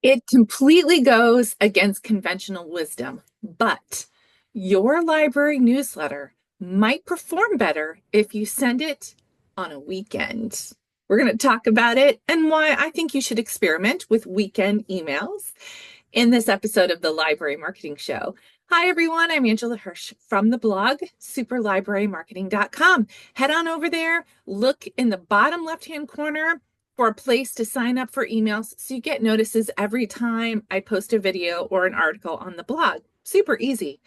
It completely goes against conventional wisdom, but your library newsletter might perform better if you send it on a weekend. We're going to talk about it and why I think you should experiment with weekend emails in this episode of the Library Marketing Show. Hi, everyone. I'm Angela Hursh from the blog, superlibrarymarketing.com. Head on over there, look in the bottom left-hand corner for a place to sign up for emails so you get notices every time I post a video or an article on the blog. Super easy.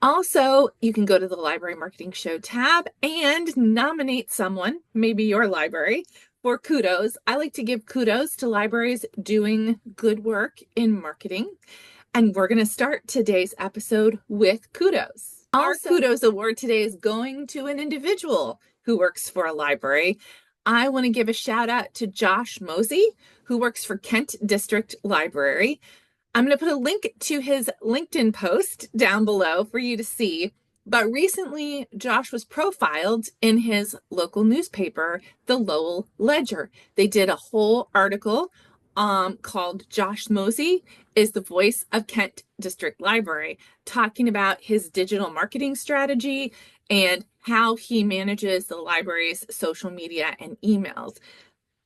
Also, you can go to the Library Marketing Show tab and nominate someone, maybe your library, for kudos. I like to give kudos to libraries doing good work in marketing. And we're going to start today's episode with kudos. Our kudos award today is going to an individual who works for a library. I want to give a shout out to Josh Mosey, who works for Kent District Library. I'm going to put a link to his LinkedIn post down below for you to see. But recently, Josh was profiled in his local newspaper, the Lowell Ledger. They did a whole article called Josh Mosey is the Voice of Kent District Library, talking about his digital marketing strategy and how he manages the library's social media and emails.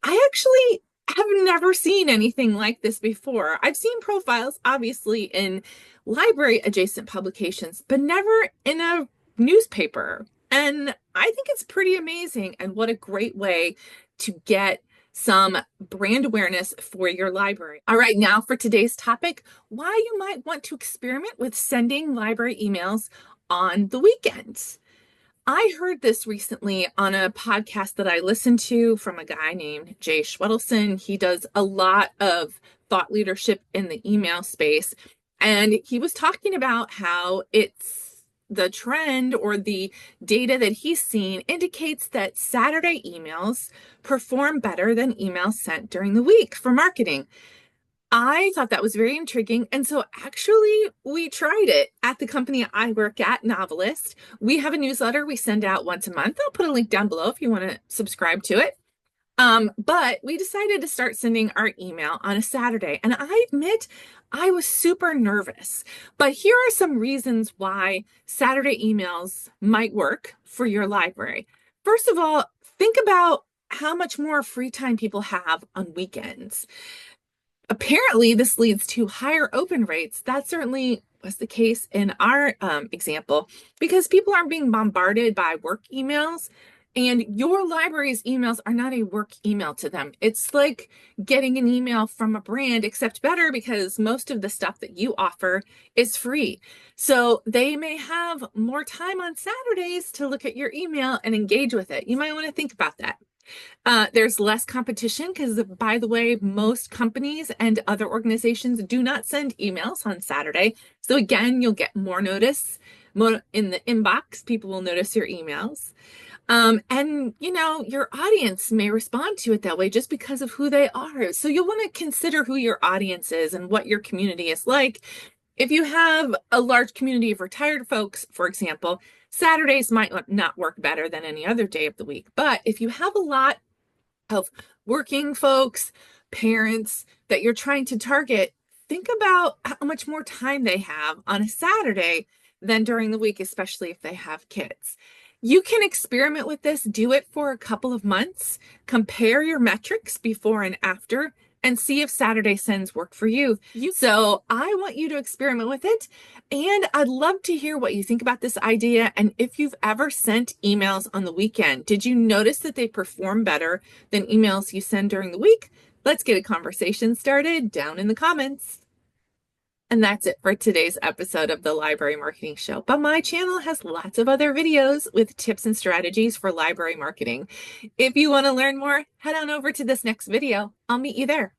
I actually have never seen anything like this before. I've seen profiles, obviously, in library adjacent publications, but never in a newspaper. And I think it's pretty amazing. And what a great way to get some brand awareness for your library. All right, now for today's topic, why you might want to experiment with sending library emails on the weekends. I heard this recently on a podcast that I listened to from a guy named Jay Schwedelson. He does a lot of thought leadership in the email space. And he was talking about how it's the trend or the data that he's seen indicates that Saturday emails perform better than emails sent during the week for marketing. I thought that was very intriguing. And so actually we tried it at the company I work at, Novelist. We have a newsletter we send out once a month. I'll put a link down below if you want to subscribe to it. But we decided to start sending our email on a Saturday. And I admit I was super nervous. But here are some reasons why Saturday emails might work for your library. First of all, think about how much more free time people have on weekends. Apparently, this leads to higher open rates. That certainly was the case in our example, because people aren't being bombarded by work emails, and your library's emails are not a work email to them. It's like getting an email from a brand, except better because most of the stuff that you offer is free. So they may have more time on Saturdays to look at your email and engage with it. You might want to think about that. There's less competition because, by the way, most companies and other organizations do not send emails on Saturday. So again, you'll get more notice more in the inbox. People will notice your emails. And, your audience may respond to it that way just because of who they are. So you'll want to consider who your audience is and what your community is like. If you have a large community of retired folks, for example, Saturdays might not work better than any other day of the week. But if you have a lot of working folks, parents that you're trying to target, think about how much more time they have on a Saturday than during the week, especially if they have kids. You can experiment with this, do it for a couple of months, compare your metrics before and after, and see if Saturday sends work for you. So I want you to experiment with it. And I'd love to hear what you think about this idea. And if you've ever sent emails on the weekend, did you notice that they perform better than emails you send during the week? Let's get a conversation started down in the comments. And that's it for today's episode of the Library Marketing Show. But my channel has lots of other videos with tips and strategies for library marketing. If you want to learn more, head on over to this next video. I'll meet you there.